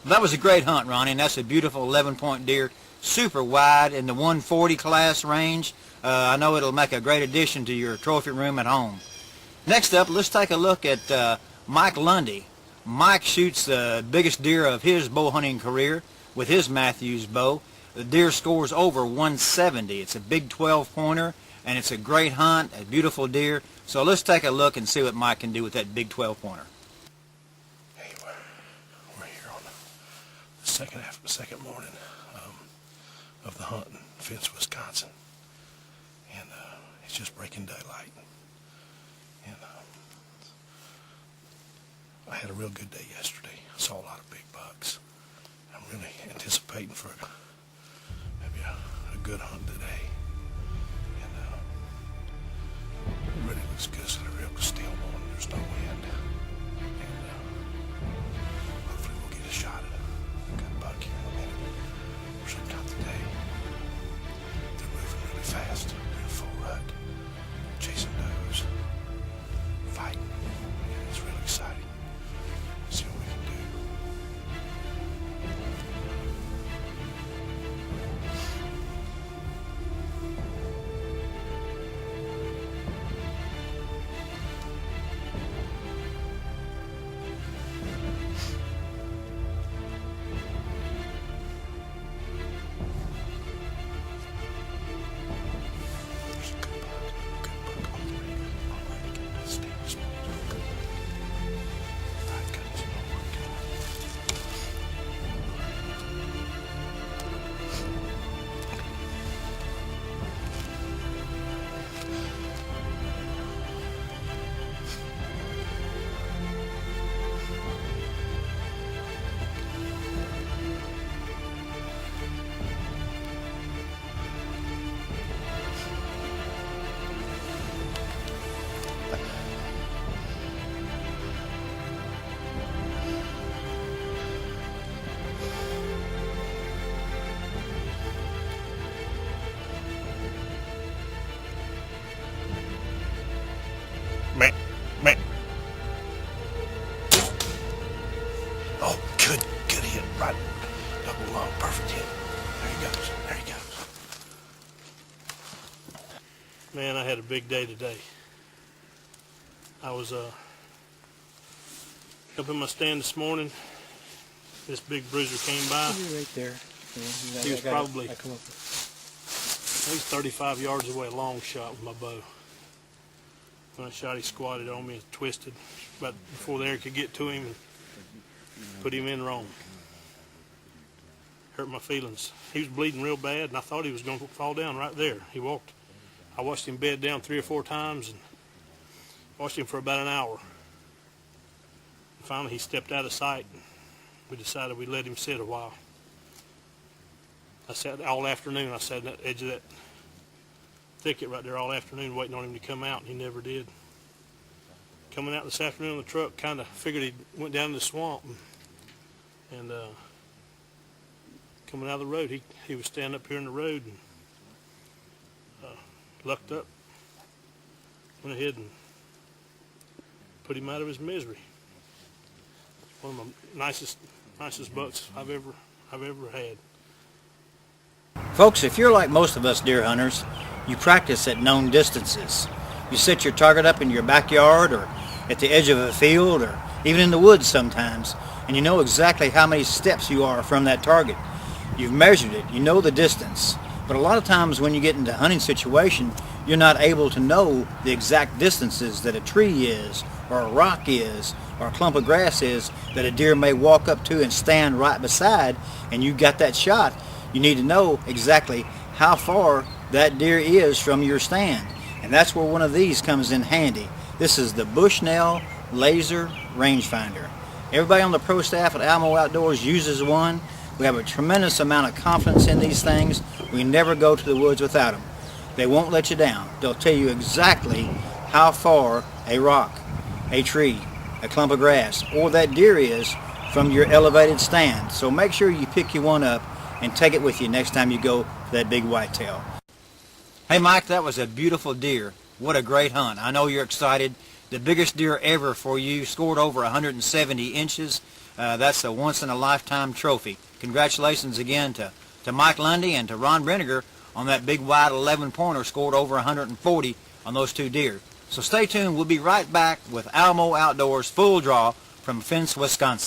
That was a great hunt, Ronnie, and that's a beautiful 11-point deer, super wide in the 140 class range. I know it'll make a great addition to your trophy room at home. Next up, let's take a look at Mike Lundy. Mike shoots the biggest deer of his bow hunting career with his Matthews bow. The deer scores over 170. It's a big 12-pointer, and it's a great hunt, a beautiful deer. So let's take a look and see what Mike can do with that big 12-pointer. Hey, we're here on the second morning of the hunt in Fence, Wisconsin, and it's just breaking daylight. And I had a real good day yesterday. I saw a lot of big bucks. I'm really anticipating for maybe a good hunt today. And it really looks good. It's a real still morning. There's no wind. And hopefully we'll get a shot at a good buck here in a minute. Or sometime today. They're moving really fast. They're in full rut. Chasing does. Fighting. Yeah, it's really exciting. See what we can do. There's a good buck on the radio. I'm ready to get this thing this morning. My goodness, oh my God. Meh, meh. Oh, good hit, right, double lung, perfect hit. There he goes. Man, I had a big day today. I was up in my stand this morning. This big bruiser came by. You're right there. Yeah, He was probably, I come up he's 35 yards away, a long shot with my bow. When I shot, he squatted on me and twisted. But before the air could get to him and put him in wrong. Hurt my feelings. He was bleeding real bad, and I thought he was going to fall down right there. I watched him bed down 3 or 4 times and watched him for about an hour. And finally, he stepped out of sight, and we decided we'd let him sit a while. I sat all afternoon. I sat in that edge of that thicket right there all afternoon waiting on him to come out, and he never did. Coming out this afternoon in the truck, kind of figured he went down in the swamp, and coming out of the road, he was standing up here in the road and lucked up, went ahead and put him out of his misery. One of the nicest bucks I've ever had. Folks, if you're like most of us deer hunters, you practice at known distances. You set your target up in your backyard or at the edge of a field or even in the woods sometimes, and you know exactly how many steps you are from that target. You've measured it, you know the distance. But a lot of times when you get into a hunting situation, you're not able to know the exact distances that a tree is, or a rock is, or a clump of grass is that a deer may walk up to and stand right beside, and you got that shot. You need to know exactly how far that deer is from your stand. And that's where one of these comes in handy. This is the Bushnell Laser Rangefinder. Everybody on the pro staff at Almo Outdoors uses one. We have a tremendous amount of confidence in these things. We never go to the woods without them. They won't let you down. They'll tell you exactly how far a rock, a tree, a clump of grass, or that deer is from your elevated stand. So make sure you pick you one up and take it with you next time you go for that big whitetail. Hey Mike, that was a beautiful deer. What a great hunt. I know you're excited. The biggest deer ever for you, scored over 170 inches. That's a once-in-a-lifetime trophy. Congratulations again to Mike Lundy and to Ron Breniger on that big wide 11-pointer scored over 140 on those two deer. So stay tuned. We'll be right back with Almo Outdoors Full Draw from Fence, Wisconsin.